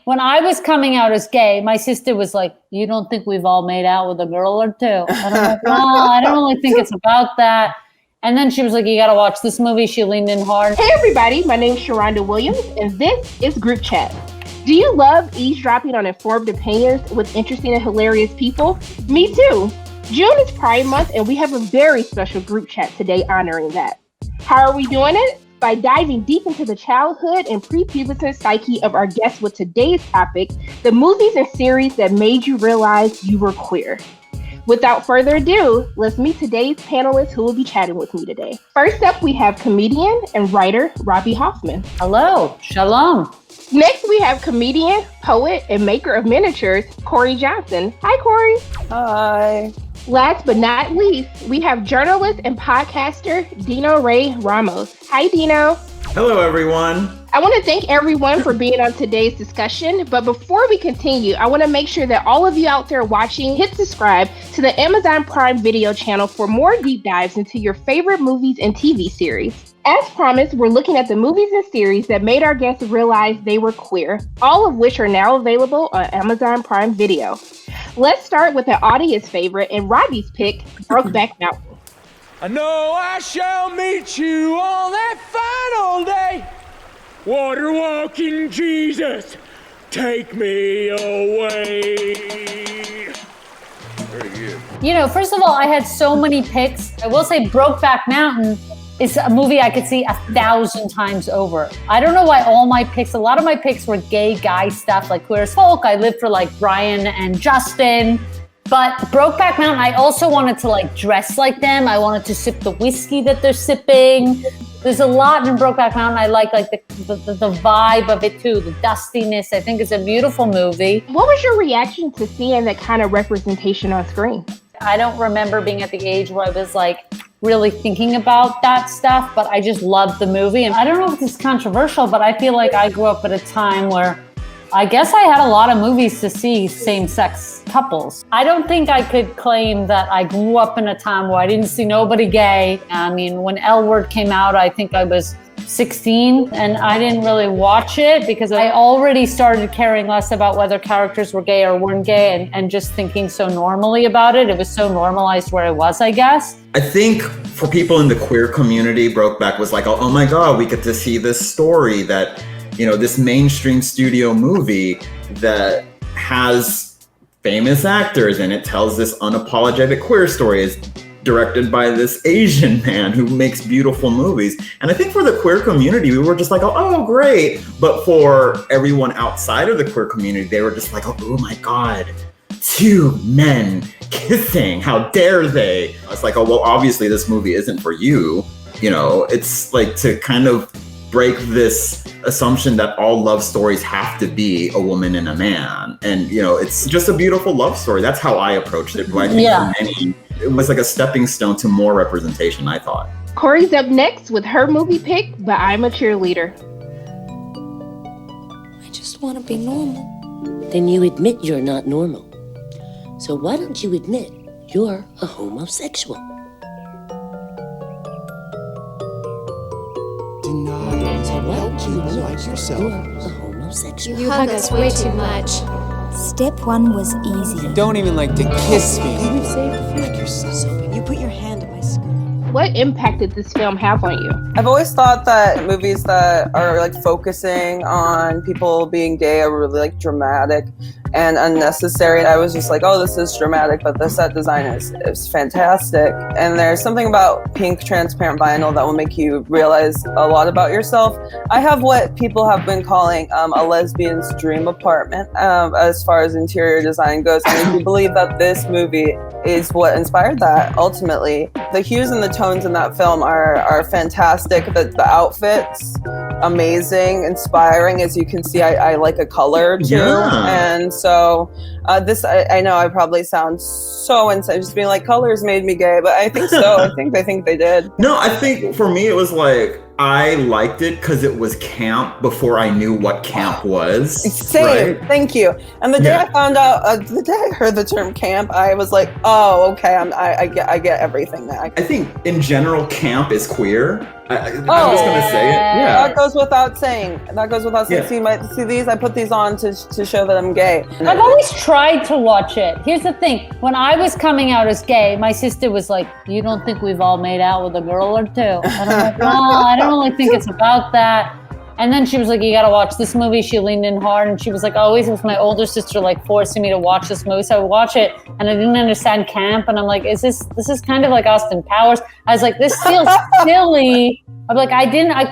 When I was coming out as gay, my sister was like, you don't think we've all made out with a girl or two? And I'm like, well, I don't really think it's about that. And then she was like, you got to watch this movie. She leaned in hard. Hey, everybody. My name's Sharronda Williams, and this is Group Chat. Do you love eavesdropping on informed opinions with interesting and hilarious people? Me too. June is Pride Month, and we have a very special group chat today honoring that. How are we doing it? By diving deep into the childhood and prepubescent psyche of our guests with today's topic, the movies and series that made you realize you were queer. Without further ado, let's meet today's panelists who will be chatting with me today. First up, we have comedian and writer Robby Hoffman. Hello, shalom. Next, we have comedian, poet, and maker of miniatures, Corie Johnson. Hi, Corie. Hi. Last but not least, we have journalist and podcaster, Dino Ray-Ramos. Hi, Dino. Hello, everyone. I want to thank everyone for being on today's discussion. But before we continue, I want to make sure that all of you out there watching hit subscribe to the Amazon Prime Video channel for more deep dives into your favorite movies and TV series. As promised, we're looking at the movies and series that made our guests realize they were queer, all of which are now available on Amazon Prime Video. Let's start with an audience favorite and Robby's pick, BROKEBACK Mountain. I know I shall meet you on that final day. Water walking Jesus, take me away. Very good. You know, first of all, I had so many picks. I will say BROKEBACK Mountain is a movie I could see 1,000 times over. I don't know why a lot of my picks were gay guy stuff, like Queer as Folk. I lived for like Brian and Justin. But BROKEBACK Mountain, I also wanted to like dress like them. I wanted to sip the whiskey that they're sipping. There's a lot in BROKEBACK Mountain. I like the vibe of it too, the dustiness. I think it's a beautiful movie. What was your reaction to seeing that kind of representation on screen? I don't remember being at the age where I was like really thinking about that stuff, but I just loved the movie. And I don't know if this is controversial, but I feel like I grew up at a time where I guess I had a lot of movies to see same-sex couples. I don't think I could claim that I grew up in a time where I didn't see nobody gay. I mean, when L Word came out, I think I was 16 and I didn't really watch it because I already started caring less about whether characters were gay or weren't gay and just thinking so normally about it. It was so normalized where I was, I guess. I think for people in the queer community, BROKEBACK was like, oh my God, we get to see this story that, you know, this mainstream studio movie that has famous actors and it tells this unapologetic queer story. It's directed by this Asian man who makes beautiful movies. And I think for the queer community, we were just like, oh, great. But for everyone outside of the queer community, they were just like, oh my God, two men kissing. How dare they? It's like, oh, well, obviously this movie isn't for you. You know, it's like to kind of break this assumption that all love stories have to be a woman and a man. And, you know, it's just a beautiful love story. That's how I approached it. But I think for many, it was like a stepping stone to more representation, I thought. Corie's up next with her movie pick, But I'm a Cheerleader. I just want to be normal. Then you admit you're not normal. So why don't you admit you're a homosexual? So why don't you like yourself? You're a homosexual. You hug us way too much. Step one was easy. You don't even like to kiss me. You say like yourself. You put your hand on my skirt. What impact did this film have on you? I've always thought that movies that are like focusing on people being gay are really like dramatic and unnecessary. I was just like, oh, this is dramatic, but the set design is fantastic. And there's something about pink transparent vinyl that will make you realize a lot about yourself. I have what people have been calling a lesbian's dream apartment as far as interior design goes. And if you believe that this movie is what inspired that, ultimately, the hues and the tones in that film are fantastic. The outfits, amazing, inspiring. As you can see, I like a color too. Yeah. And so this, I know I probably sound so insane, just being like, colors made me gay, but I think so. I think they did. No, I think for me, it was like, I liked it because it was camp before I knew what camp was. Same, right? thank you. And the day I found out, the day I heard the term camp, I was like, oh, okay, I get everything now. I think in general, camp is queer. I'm just gonna say it. Yeah, that goes without saying. Yeah. See these? I put these on to show that I'm gay. I've always tried to watch it. Here's the thing. When I was coming out as gay, my sister was like, you don't think we've all made out with a girl or two? And I'm like, no, I don't really think it's about that. And then she was like, you got to watch this movie. She leaned in hard and she was like, always with my older sister, like forcing me to watch this movie. So I would watch it and I didn't understand camp. And I'm like, this is kind of like Austin Powers. I was like, this feels silly. I'm like, I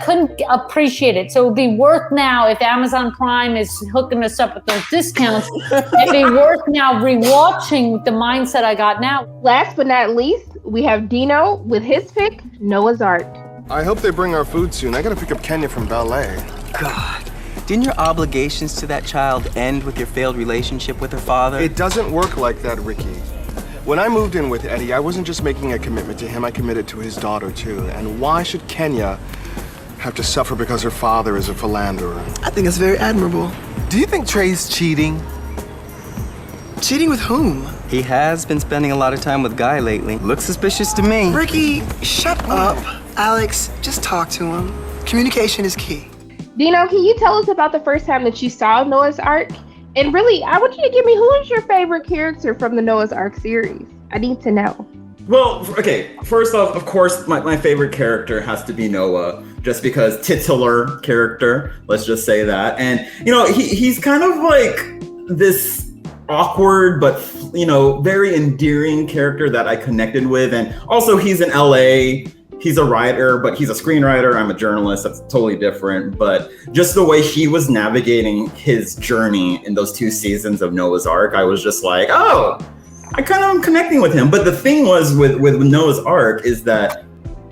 couldn't appreciate it. So it would be worth now if Amazon Prime is hooking us up with those discounts. It'd be worth now rewatching the mindset I got now. Last but not least, we have Dino with his pick, Noah's Ark. I hope they bring our food soon. I gotta pick up Kenya from ballet. God, didn't your obligations to that child end with your failed relationship with her father? It doesn't work like that, Ricky. When I moved in with Eddie, I wasn't just making a commitment to him, I committed to his daughter too. And why should Kenya have to suffer because her father is a philanderer? I think it's very admirable. Do you think Trey's cheating? Cheating with whom? He has been spending a lot of time with Guy lately. Looks suspicious to me. Ricky, shut up. Alex, just talk to him. Communication is key. Dino, can you tell us about the first time that you saw Noah's Ark? And really, I want you to give me, who is your favorite character from the Noah's Ark series? I need to know. Well, okay, first off, of course, my favorite character has to be Noah, just because titular character, let's just say that. And, you know, he's kind of like this awkward, but, you know, very endearing character that I connected with. And also he's in LA. He's a writer, but he's a screenwriter. I'm a journalist. That's totally different. But just the way he was navigating his journey in those 2 seasons of Noah's Ark, I was just like, oh, I kind of am connecting with him. But the thing was with Noah's Ark is that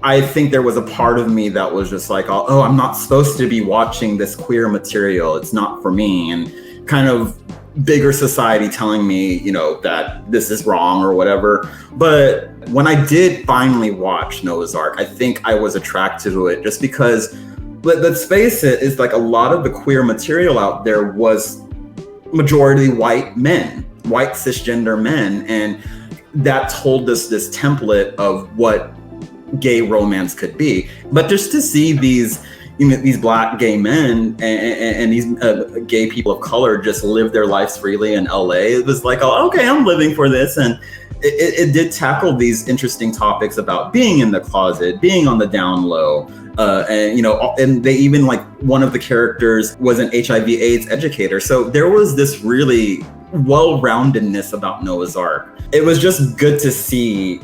I think there was a part of me that was just like, oh, I'm not supposed to be watching this queer material. It's not for me. And kind of bigger society telling me, you know, that this is wrong or whatever. But when I did finally watch Noah's Ark, I think I was attracted to it just because, let's face it, is like a lot of the queer material out there was majority white men, white cisgender men. And that told us this template of what gay romance could be. But just to see these Black gay men and these gay people of color just live their lives freely in LA, it was like, oh, okay, I'm living for this. And it did tackle these interesting topics about being in the closet, being on the down low. And, you know, and they even, like, one of the characters was an HIV/AIDS educator. So there was this really well-roundedness about Noah's Ark. It was just good to see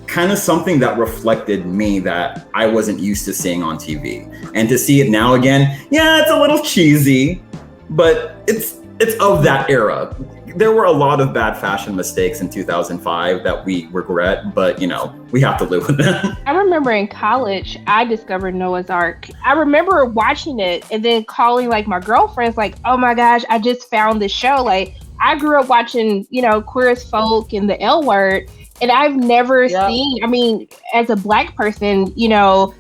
kind of something that reflected me that I wasn't used to seeing on TV. And to see it now again, yeah, it's a little cheesy, but it's of that era. There were a lot of bad fashion mistakes in 2005 that we regret, but, you know, we have to live with them. I remember in college, I discovered Noah's Ark. I remember watching it and then calling, like, my girlfriends, like, oh my gosh, I just found this show. Like, I grew up watching, you know, Queer as Folk and the L Word, and I've never seen, I mean, as a Black person, you know,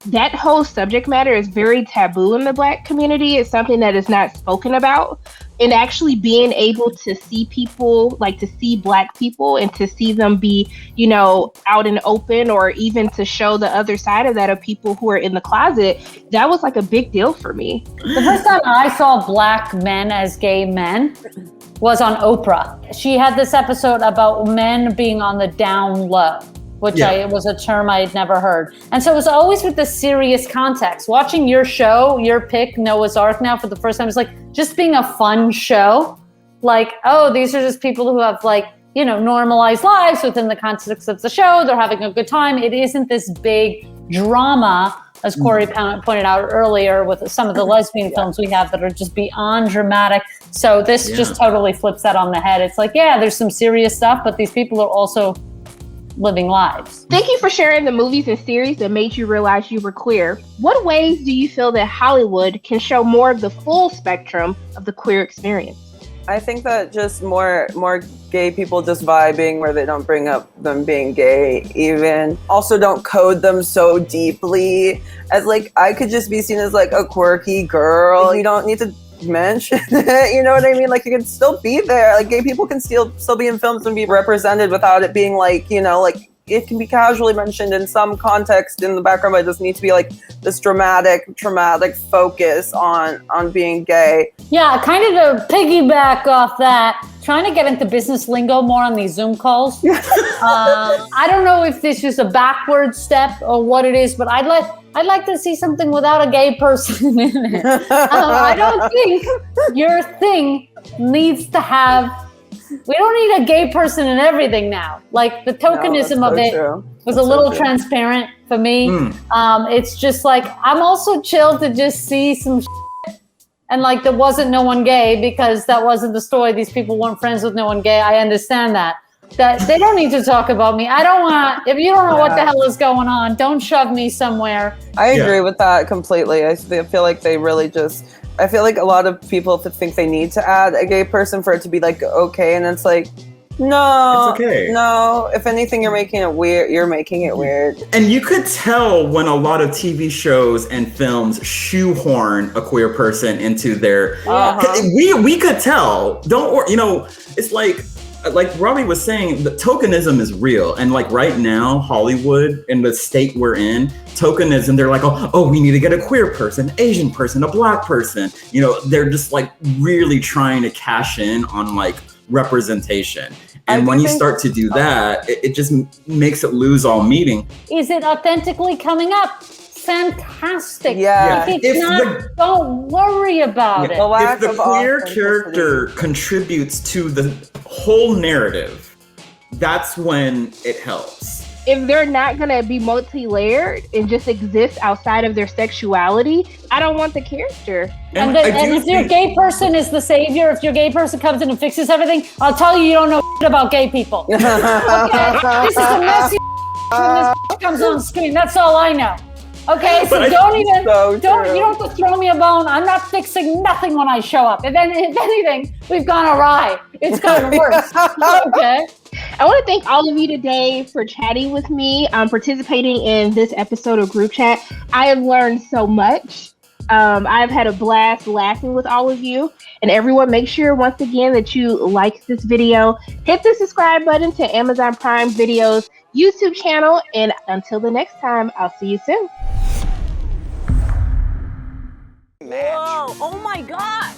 that whole subject matter is very taboo in the Black community. It's something that is not spoken about. And actually being able to see people, like to see Black people and to see them be, you know, out and open, or even to show the other side of that of people who are in the closet, that was like a big deal for me. The first time I saw Black men as gay men was on Oprah. She had this episode about men being on the down low, which was a term I had never heard. And so it was always with the serious context. Watching your show, your pick, Noah's Ark now for the first time, it's like just being a fun show. Like, oh, these are just people who have, like, you know, normalized lives within the context of the show. They're having a good time. It isn't this big drama, as Corie pointed out earlier, with some of the lesbian films we have that are just beyond dramatic. So this just totally flips that on the head. It's like, yeah, there's some serious stuff, but these people are also living lives. Thank you for sharing the movies and series that made you realize you were queer. What ways do you feel that Hollywood can show more of the full spectrum of the queer experience? I think that just more gay people just vibing where they don't bring up them being gay even. Also don't code them so deeply as like I could just be seen as like a quirky girl. You don't need to mention it, you know what I mean? Like you can still be there. Like gay people can still be in films and be represented without it being like, you know, like it can be casually mentioned in some context in the background, but it doesn't need to be like this dramatic focus on being gay. Yeah, kind of to piggyback off that, trying to get into business lingo more on these Zoom calls. I don't know if this is a backward step or what it is, but I'd like to see something without a gay person in it. I don't think your thing needs to have. We don't need a gay person in everything now. Like the tokenism of it was a little transparent for me. It's just like, I'm also chill to just see some shit. And like there wasn't no one gay because that wasn't the story. These people weren't friends with no one gay. I understand that they don't need to talk about me. I don't want, if you don't know what the hell is going on, don't shove me somewhere. I agree with that completely. I feel like they really just, I feel like a lot of people think they need to add a gay person for it to be like okay, and it's like, no, it's okay. No, if anything, you're making it weird. You're making it weird. And you could tell when a lot of TV shows and films shoehorn a queer person into their. We could tell. Don't worry. You know, it's like Robby was saying, the tokenism is real. And like right now, Hollywood, in the state we're in, tokenism, they're like, oh, we need to get a queer person, Asian person, a black person. You know, they're just like really trying to cash in on like representation. And when you start to do that, it just makes it lose all meaning. Is it authentically coming up? Fantastic. Yeah. If it's not, don't worry about it. If the queer character contributes to the whole narrative, that's when it helps. If they're not going to be multi-layered and just exist outside of their sexuality, I don't want the character. And if your gay person is the savior, if your gay person comes in and fixes everything, I'll tell you don't know shit about gay people. Okay? This is a messy when this comes on screen. That's all I know. Okay, so you don't have to throw me a bone. I'm not fixing nothing when I show up. If anything, we've gone awry. It's gotten worse. Okay. I want to thank all of you today for chatting with me, participating in this episode of Group Chat. I have learned so much. I've had a blast laughing with all of you. And everyone, make sure once again that you like this video. Hit the subscribe button to Amazon Prime Video's YouTube channel. And until the next time, I'll see you soon. Whoa, oh my God.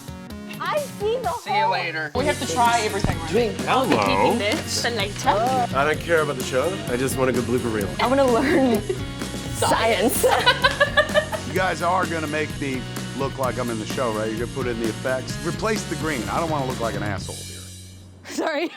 I see the See you later. We have to try everything, right? Hello. This and later. I don't care about the show. I just want a good blooper reel. I want to learn science. You guys are going to make me look like I'm in the show, right? You're going to put in the effects. Replace the green. I don't want to look like an asshole here. Sorry.